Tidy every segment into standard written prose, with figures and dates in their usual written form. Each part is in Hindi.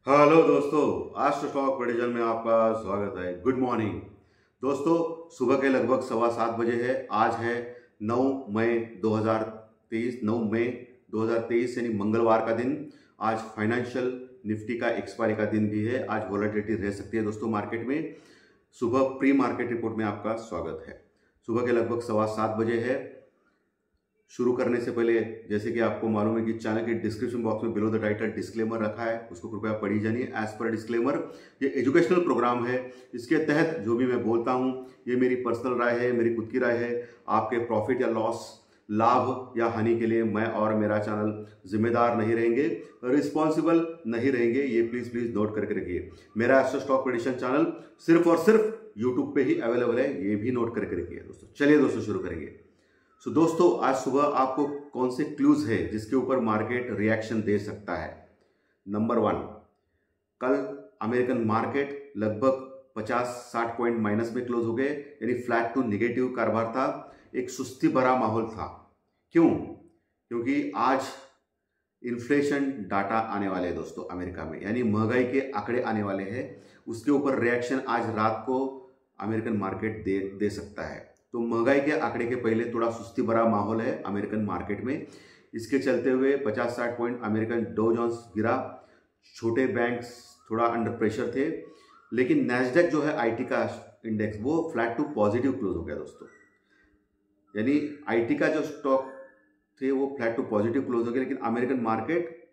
हेलो दोस्तों, आज स्टॉक प्रेडिक्शन में आपका स्वागत है। गुड मॉर्निंग दोस्तों। सुबह के लगभग 7:15 है। आज है 9 मई 2023। 9 मई 2023 यानी मंगलवार का दिन। आज फाइनेंशियल निफ्टी का एक्सपायरी का दिन भी है। आज वॉलेटिलिटी रह सकती है दोस्तों मार्केट में। सुबह प्री मार्केट रिपोर्ट में आपका स्वागत है। सुबह के लगभग 7:15 है। शुरू करने से पहले जैसे कि आपको मालूम है कि चैनल के डिस्क्रिप्शन बॉक्स में बिलो द टाइटल डिस्क्लेमर रखा है, उसको कृपया पढ़ी जानिए। एज पर डिस्क्लेमर, ये एजुकेशनल प्रोग्राम है। इसके तहत जो भी मैं बोलता हूँ ये मेरी पर्सनल राय है, मेरी खुद की राय है। आपके प्रॉफिट या लॉस, लाभ या हानि के लिए मैं और मेरा चैनल जिम्मेदार नहीं रहेंगे, रिस्पॉन्सिबल नहीं रहेंगे। ये प्लीज नोट करके रखिए। मेरा एस्ट्रो स्टॉक प्रेडिक्शन चैनल सिर्फ और सिर्फ यूट्यूब पे ही अवेलेबल है, ये भी नोट करके रखिए दोस्तों। चलिए दोस्तों शुरू करेंगे। दोस्तों, आज सुबह आपको कौन से क्लूज है जिसके ऊपर मार्केट रिएक्शन दे सकता है। नंबर 1, कल अमेरिकन मार्केट लगभग 50-60 पॉइंट माइनस में क्लोज हो गए, यानी फ्लैट टू निगेटिव कारोबार था। एक सुस्ती भरा माहौल था। क्यों? क्योंकि आज इन्फ्लेशन डाटा आने वाले हैं दोस्तों अमेरिका में, यानी महंगाई के आंकड़े आने वाले हैं। उसके ऊपर रिएक्शन आज रात को अमेरिकन मार्केट दे सकता है। तो महंगाई के आंकड़े के पहले थोड़ा सुस्ती भरा माहौल है अमेरिकन मार्केट में। इसके चलते हुए 50-60 पॉइंट अमेरिकन डो जोन्स गिरा। छोटे बैंक्स थोड़ा अंडर प्रेशर थे, लेकिन नैस्डैक जो है आईटी का इंडेक्स, वो फ्लैट टू पॉजिटिव क्लोज हो गया दोस्तों। यानी आईटी का जो स्टॉक थे वो फ्लैट टू पॉजिटिव क्लोज हो गया, लेकिन अमेरिकन मार्केट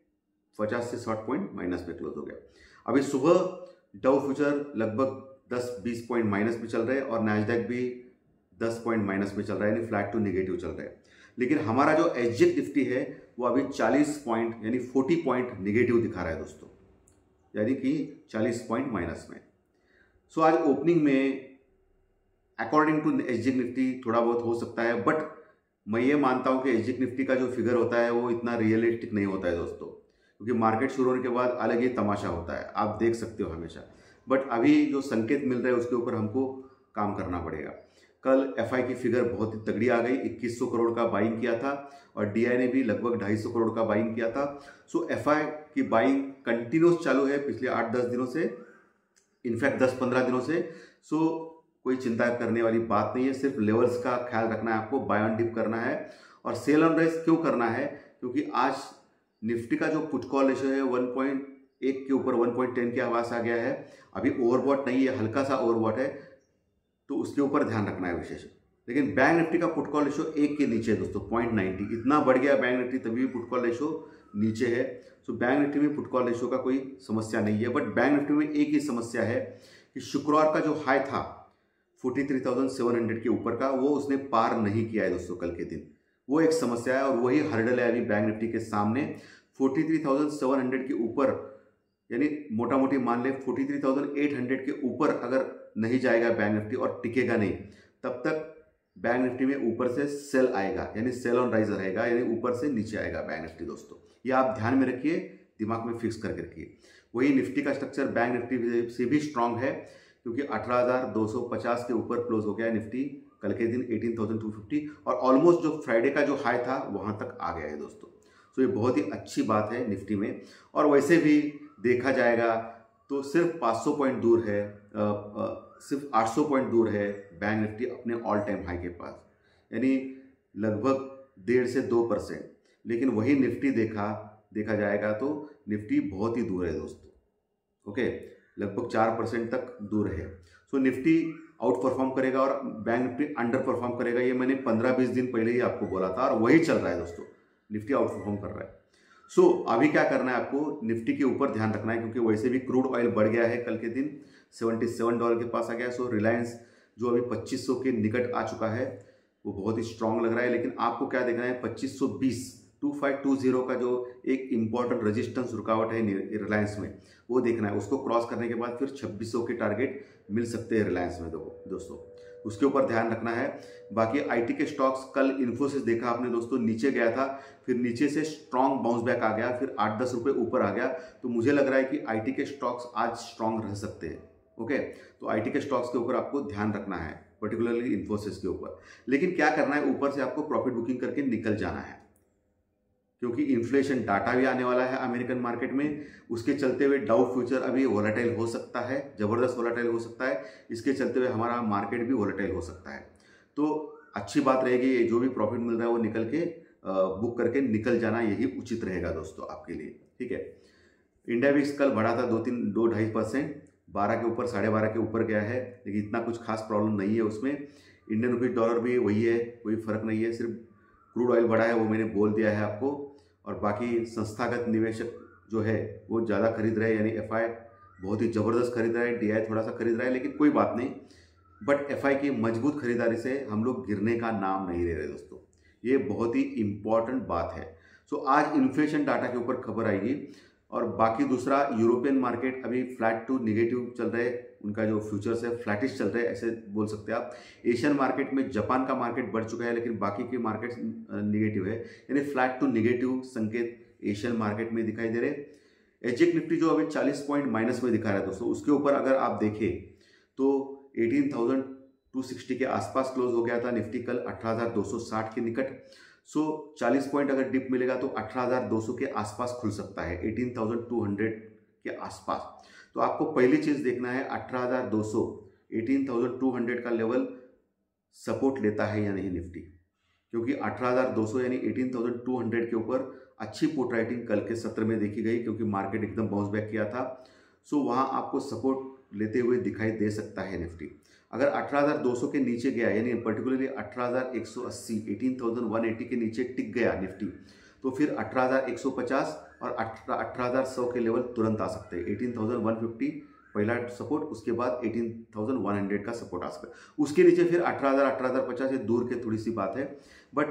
50 से 60 पॉइंट माइनस में क्लोज हो गया। अभी सुबह डो फ्यूचर लगभग 10-20 पॉइंट माइनस में चल रहे हैं और नैस्डैक भी 10 पॉइंट माइनस में चल रहा है, यानी फ्लैट टू नेगेटिव चल रहा है। लेकिन हमारा जो एसजीएक्स निफ्टी है वो अभी 40 पॉइंट यानी 40 पॉइंट नेगेटिव दिखा रहा है दोस्तों, यानी कि 40 पॉइंट माइनस में। सो आज ओपनिंग में अकॉर्डिंग टू एसजीएक्स निफ्टी थोड़ा बहुत हो सकता है, बट मैं ये मानता हूं कि एसजीएक्स निफ्टी का जो फिगर होता है वो इतना रियलिस्टिक नहीं होता है दोस्तों, क्योंकि मार्केट शुरू होने के बाद अलग ही तमाशा होता है, आप देख सकते हो हमेशा। बट अभी जो संकेत मिल रहे हैं उसके ऊपर हमको काम करना पड़ेगा। कल एफआई की फिगर बहुत ही तगड़ी आ गई, 2100 करोड़ का बाइंग किया था और डीआई ने भी लगभग 250 करोड़ का बाइंग किया था। सो एफआई की बाइंग कंटिन्यूस चालू है पिछले 8-10 दिनों से, इनफैक्ट 10-15 दिनों से। सो कोई चिंता करने वाली बात नहीं है, सिर्फ लेवल्स का ख्याल रखना है आपको, बाय ऑन डिप करना है। और सेल ऑन राइज क्यों करना है? क्योंकि आज निफ्टी का जो पुट कॉल रेशियो है 1.1 के ऊपर 1.10 के आवास आ गया है। अभी ओवरबॉट नहीं है, हल्का सा ओवरबॉट है, तो उसके ऊपर ध्यान रखना है विशेष। लेकिन बैंक निफ्टी का पुट कॉल रेशियो 1 के नीचे है दोस्तों, 0.90। इतना बढ़ गया बैंक निफ्टी, तभी भी पुट कॉल रेशियो नीचे है। सो बैंक निफ्टी में पुट कॉल रेशियो का कोई समस्या नहीं है, बट बैंक निफ्टी में एक ही समस्या है कि शुक्रवार का जो हाई था 43,700 के ऊपर का, वो उसने पार नहीं किया है दोस्तों कल के दिन। वो एक समस्या है और वही हर्डल है अभी बैंक निफ्टी के सामने। 43,700 के ऊपर, यानी मोटा मोटी मान ले 43,800 के ऊपर अगर नहीं जाएगा बैंक निफ्टी और टिकेगा नहीं, तब तक बैंक निफ्टी में ऊपर से सेल आएगा, यानी सेल ऑन राइज रहेगा, यानी ऊपर से नीचे आएगा बैंक निफ्टी दोस्तों। ये आप ध्यान में रखिए, दिमाग में फिक्स करके रखिए। वही निफ्टी का स्ट्रक्चर बैंक निफ्टी से भी स्ट्रांग है, क्योंकि 18,250 के ऊपर क्लोज हो गया निफ्टी कल के दिन, 18,250, और ऑलमोस्ट जो फ्राइडे का जो हाई था वहां तक आ गया है दोस्तों। सो ये बहुत ही अच्छी बात है निफ्टी में। और वैसे भी देखा जाएगा तो सिर्फ 500 पॉइंट दूर है, सिर्फ 800 पॉइंट दूर है बैंक निफ्टी अपने ऑल टाइम हाई के पास, यानी लगभग 1.5 से 2%। लेकिन वही निफ्टी देखा जाएगा तो निफ्टी बहुत ही दूर है दोस्तों। ओके, लगभग 4% तक दूर है। सो निफ्टी आउट परफॉर्म करेगा और बैंक निफ्टी अंडर परफॉर्म करेगा, ये मैंने 15-20 दिन पहले ही आपको बोला था, और वही चल रहा है दोस्तों। निफ्टी आउट परफॉर्म कर रहा है। सो अभी क्या करना है आपको, निफ्टी के ऊपर ध्यान रखना है, क्योंकि वैसे भी क्रूड ऑयल बढ़ गया है कल के दिन, $77 के पास आ गया है। सो रिलायंस जो अभी 2500 के निकट आ चुका है वो बहुत ही स्ट्रांग लग रहा है। लेकिन आपको क्या देखना है, 2520 का जो एक इंपॉर्टेंट रेजिस्टेंस रुकावट है रिलायंस में, वो देखना है। उसको क्रॉस करने के बाद फिर 2600 के टारगेट मिल सकते हैं रिलायंस में दोस्तों, उसके ऊपर ध्यान रखना है। बाकी आईटी के स्टॉक्स, कल इन्फोसिस देखा आपने दोस्तों, नीचे गया था, फिर नीचे से स्ट्रांग बाउंस बैक आ गया, फिर 8-10 रुपये ऊपर आ गया। तो मुझे लग रहा है कि आईटी के स्टॉक्स आज स्ट्रांग रह सकते हैं। ओके, तो आईटी के स्टॉक्स के ऊपर आपको ध्यान रखना है, पर्टिकुलरली इन्फोसिस के ऊपर। लेकिन क्या करना है, ऊपर से आपको प्रॉफिट बुकिंग करके निकल जाना है। क्योंकि इन्फ्लेशन डाटा भी आने वाला है अमेरिकन मार्केट में। उसके चलते हुए डाउ फ्यूचर अभी वोलेटाइल हो सकता है, ज़बरदस्त वोलेटाइल हो सकता है। इसके चलते हुए हमारा मार्केट भी वोलेटाइल हो सकता है। तो अच्छी बात रहेगी, जो भी प्रॉफिट मिल रहा है वो निकल के बुक करके निकल जाना, यही उचित रहेगा दोस्तों आपके लिए। ठीक है, इंडिया भी कल बढ़ा था 2-2.5%, 12 के ऊपर 12.5 के ऊपर गया है, लेकिन इतना कुछ खास प्रॉब्लम नहीं है उसमें। इंडियन रुपीज डॉलर भी वही है, कोई फर्क नहीं है। सिर्फ क्रूड ऑयल बढ़ा है, वो मैंने बोल दिया है आपको। और बाकी संस्थागत निवेशक जो है वो ज़्यादा खरीद रहे हैं, यानी एफआई बहुत ही ज़बरदस्त खरीद रहा है, डीआई थोड़ा सा खरीद रहा है, लेकिन कोई बात नहीं। बट एफआई की मजबूत खरीदारी से हम लोग गिरने का नाम नहीं ले रहे दोस्तों, ये बहुत ही इम्पॉर्टेंट बात है। सो आज इन्फ्लेशन डाटा के ऊपर खबर आएगी। और बाकी दूसरा, यूरोपियन मार्केट अभी फ्लैट टू निगेटिव चल रहे हैं, उनका जो फ्यूचर्स है फ्लैटिश चल रहे हैं, ऐसे बोल सकते हैं आप। एशियन मार्केट में जापान का मार्केट बढ़ चुका है, लेकिन बाकी के मार्केट निगेटिव है, यानी फ्लैट टू निगेटिव संकेत एशियन मार्केट में दिखाई दे रहे। एसजेक निफ्टी जो अभी 40 पॉइंट माइनस में दिखा रहा है दोस्तों, उसके ऊपर अगर आप देखें तो 18,260 के आसपास क्लोज हो गया था निफ्टी कल 18,260 के निकट। सो 40 पॉइंट अगर डिप मिलेगा तो 18,200 के आसपास खुल सकता है, 18,200 के आसपास। तो आपको पहली चीज़ देखना है 18,200 18,200 का लेवल सपोर्ट लेता है या नहीं निफ्टी, क्योंकि 18,200 यानी 18,200 के ऊपर अच्छी पुट राइटिंग कल के सत्र में देखी गई, क्योंकि मार्केट एकदम बाउंस बैक किया था। सो वहाँ आपको सपोर्ट लेते हुए दिखाई दे सकता है निफ्टी। अगर 18,200 के नीचे गया, यानी पर्टिकुलरली 18,180 18,180 के नीचे टिक गया निफ्टी, तो फिर 18,150 और 18,100 के लेवल तुरंत आ सकते हैं। 18,150 पहला सपोर्ट, उसके बाद 18,100 का सपोर्ट आ सकता है। उसके नीचे फिर 18,000 18,050 ये दूर के थोड़ी सी बात है, बट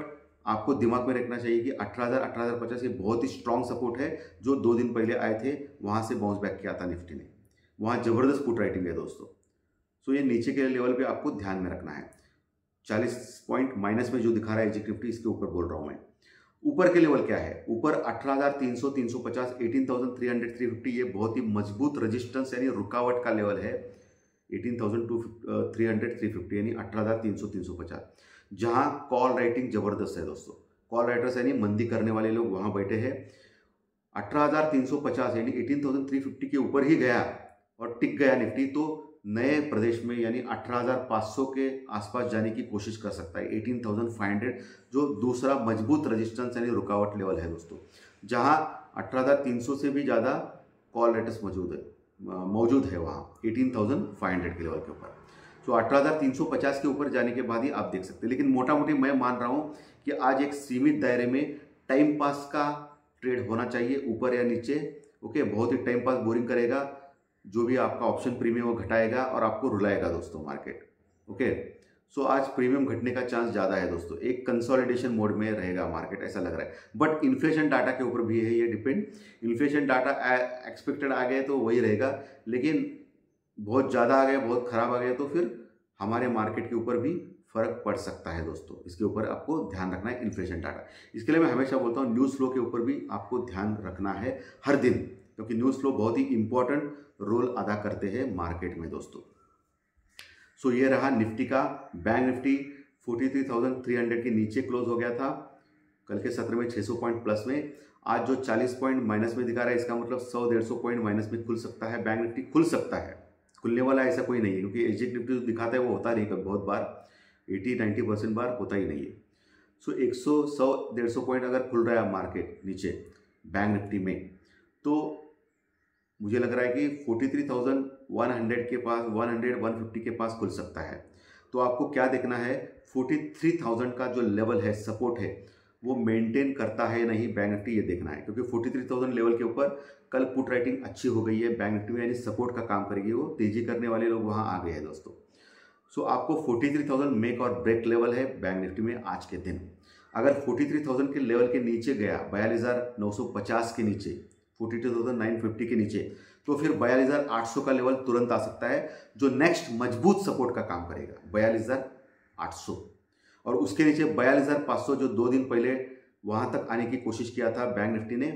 आपको दिमाग में रखना चाहिए कि 18,000 18,050 ये बहुत ही स्ट्रॉन्ग सपोर्ट है, जो 2 दिन पहले आए थे, वहाँ से बाउंस बैक किया था निफ्टी ने, वहाँ जबरदस्त पुट राइटिंग है दोस्तों। सो ये नीचे के लेवल पे आपको ध्यान में रखना है। 40 पॉइंट माइनस में जो दिखा रहा है एसजेक निफ्टी, इसके ऊपर बोल रहा हूँ मैं। ऊपर के लेवल क्या है, ऊपर 18,300 350 18,300 350 ये बहुत ही मजबूत रेजिस्टेंस यानी रुकावट का लेवल है। 18,300 350 यानी 18,300 350, जहाँ कॉल राइटिंग जबरदस्त है दोस्तों। कॉल राइटर्स यानी मंदी करने वाले लोग वहाँ बैठे हैं। 18,350 यानी 18,350 के ऊपर ही गया और टिक गया निफ्टी, तो नए प्रदेश में यानी 18,500 के आसपास जाने की कोशिश कर सकता है। 18,500 जो दूसरा मजबूत रेजिस्टेंस यानी रुकावट लेवल है दोस्तों, जहां 18,300 से भी ज़्यादा कॉल राइटर्स मौजूद है वहां 18,500 के लेवल के ऊपर। तो 18,350 के ऊपर जाने के बाद ही आप देख सकते हैं। लेकिन मोटा मोटी मैं मान रहा हूं कि आज एक सीमित दायरे में टाइम पास का ट्रेड होना चाहिए, ऊपर या नीचे। ओके, बहुत ही टाइम पास बोरिंग करेगा, जो भी आपका ऑप्शन प्रीमियम वो घटाएगा और आपको रुलाएगा दोस्तों मार्केट। ओके, सो आज प्रीमियम घटने का चांस ज़्यादा है दोस्तों, एक कंसोलिडेशन मोड में रहेगा मार्केट, ऐसा लग रहा है। बट इन्फ्लेशन डाटा के ऊपर भी है ये डिपेंड। इन्फ्लेशन डाटा एक्सपेक्टेड आ गए तो वही रहेगा, लेकिन बहुत ज़्यादा आ गए, बहुत खराब आ गए तो फिर हमारे मार्केट के ऊपर भी फर्क पड़ सकता है दोस्तों। इसके ऊपर आपको ध्यान रखना है, इन्फ्लेशन डाटा। इसके लिए मैं हमेशा बोलता हूँ न्यूज़ फ्लो के ऊपर भी आपको ध्यान रखना है हर दिन, क्योंकि न्यूज़ फ्लो बहुत ही इंपॉर्टेंट रोल अदा करते हैं मार्केट में दोस्तों। सो ये रहा निफ्टी का। बैंक निफ्टी 43,300 के नीचे क्लोज हो गया था कल के सत्र में 600 पॉइंट प्लस में। आज जो 40 पॉइंट माइनस में दिखा रहा है, इसका मतलब 100-150 पॉइंट माइनस में खुल सकता है। बैंक निफ्टी खुल सकता है, खुलने वाला ऐसा कोई नहीं है, क्योंकि एसजेक निफ्टी जो दिखाता है वो होता नहीं, बहुत बार 80-90% बार होता ही नहीं है। सो 100-100-150 पॉइंट अगर खुल रहा है मार्केट नीचे बैंक निफ्टी में, तो मुझे लग रहा है कि 43,100 के पास 100-150 के पास खुल सकता है। तो आपको क्या देखना है, 43,000 का जो लेवल है, सपोर्ट है, वो मेंटेन करता है नहीं बैंक निफ्टी, ये देखना है। क्योंकि 43,000 लेवल के ऊपर कल पुट राइटिंग अच्छी हो गई है बैंक निफ्टी में, यानी सपोर्ट का काम करेगी, वो तेजी करने वाले लोग वहाँ आ गए हैं दोस्तों। सो आपको 43,000 मेक और ब्रेक लेवल है बैंक निफ्टी में आज के दिन। अगर 43,000 के लेवल के नीचे गया, 42,950 के नीचे, 42,950 के नीचे, तो फिर 42,800 का लेवल तुरंत आ सकता है, जो नेक्स्ट मजबूत सपोर्ट का काम करेगा, 42,800। और उसके नीचे 42,500 जो 2 दिन पहले वहां तक आने की कोशिश किया था बैंक निफ्टी ने,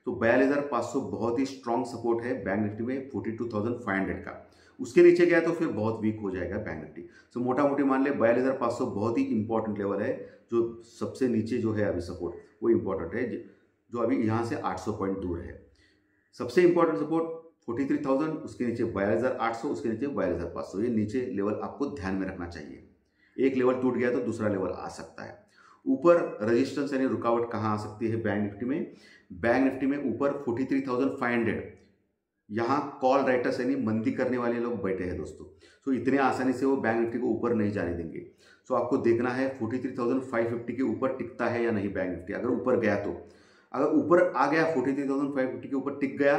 तो 42,500 बहुत ही स्ट्रॉन्ग सपोर्ट है बैंक निफ्टी में 42,500 का। उसके नीचे गया तो फिर बहुत वीक हो जाएगा बैंक निफ्टी। सो मोटा मोटी मान ले 42,500 बहुत ही इंपॉर्टेंट लेवल है, जो सबसे नीचे जो है अभी सपोर्ट वो इंपॉर्टेंट है, जो अभी यहाँ से 800 पॉइंट दूर है। सबसे इंपॉर्टेंट सपोर्ट 43,000, उसके नीचे 42,800, उसके नीचे 42,500। ये नीचे लेवल आपको ध्यान में रखना चाहिए। एक लेवल टूट गया तो दूसरा लेवल आ सकता है। ऊपर रेजिस्टेंस यानी रुकावट कहाँ आ सकती है बैंक निफ्टी में? बैंक निफ्टी में ऊपर 43,500, यहाँ कॉल राइटर्स यानी मंदी करने वाले लोग बैठे हैं दोस्तों। तो इतने आसानी से वो बैंक निफ्टी को ऊपर नहीं जाने देंगे। सो आपको देखना है 43,550 के ऊपर टिकता है या नहीं बैंक निफ्टी। अगर ऊपर गया तो, अगर ऊपर आ गया 43,550 के ऊपर टिक गया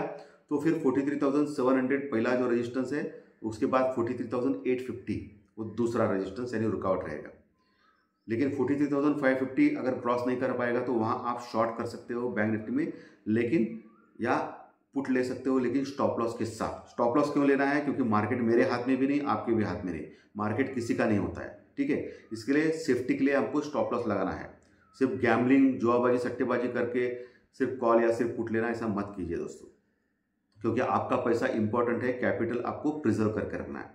तो फिर 43,700 पहला जो रेजिस्टेंस है, उसके बाद 43,850 वो दूसरा रेजिस्टेंस यानी रुकावट रहेगा। लेकिन 43,550 अगर क्रॉस नहीं कर पाएगा तो वहाँ आप शॉर्ट कर सकते हो बैंक निफ्टी में, लेकिन या पुट ले सकते हो, लेकिन स्टॉप लॉस के साथ। स्टॉप लॉस क्यों लेना है? क्योंकि मार्केट मेरे हाथ में भी नहीं, आपके भी हाथ में नहीं, मार्केट किसी का नहीं होता है, ठीक है। इसके लिए सेफ्टी के लिए आपको स्टॉप लॉस लगाना है। सिर्फ गैम्बलिंग, जुआबाजी, सट्टेबाजी करके सिर्फ कॉल या सिर्फ पुट लेना ऐसा मत कीजिए दोस्तों, क्योंकि आपका पैसा इंपॉर्टेंट है, कैपिटल आपको प्रिजर्व करके रखना है।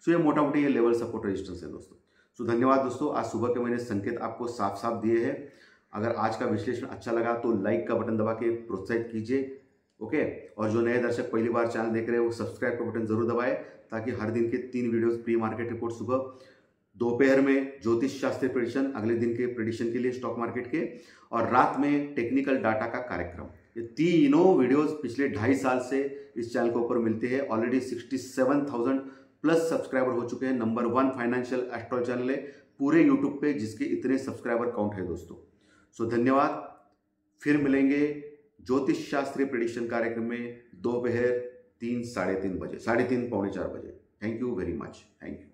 सो ये मोटा मोटी ये लेवल सपोर्ट रेजिस्टेंस है दोस्तों। सो धन्यवाद दोस्तों, आज सुबह के मैंने संकेत आपको साफ साफ दिए हैं। अगर आज का विश्लेषण अच्छा लगा तो लाइक का बटन दबा के प्रोत्साहित कीजिए, ओके। और जो नए दर्शक पहली बार चैनल देख रहे हैं वो सब्सक्राइब का बटन जरूर दबाएं, ताकि हर दिन के 3 वीडियोस प्री मार्केट रिपोर्ट सुबह, दोपहर में ज्योतिष शास्त्रीय प्रेडिक्शन अगले दिन के प्रेडिक्शन के लिए स्टॉक मार्केट के, और रात में टेक्निकल डाटा का कार्यक्रम, ये तीनों वीडियोस पिछले 2.5 साल से इस चैनल के ऊपर मिलते हैं। ऑलरेडी 67,000 प्लस सब्सक्राइबर हो चुके हैं। नंबर 1 फाइनेंशियल एस्ट्रोलॉजी चैनल है पूरे यूट्यूब पे जिसके इतने सब्सक्राइबर काउंट है दोस्तों। सो धन्यवाद, फिर मिलेंगे ज्योतिष शास्त्रीय प्रेडिक्शन कार्यक्रम में दोपहर 3 साढ़े 3 बजे, 3:30 पौने 4 बजे। Thank you very much, thank you.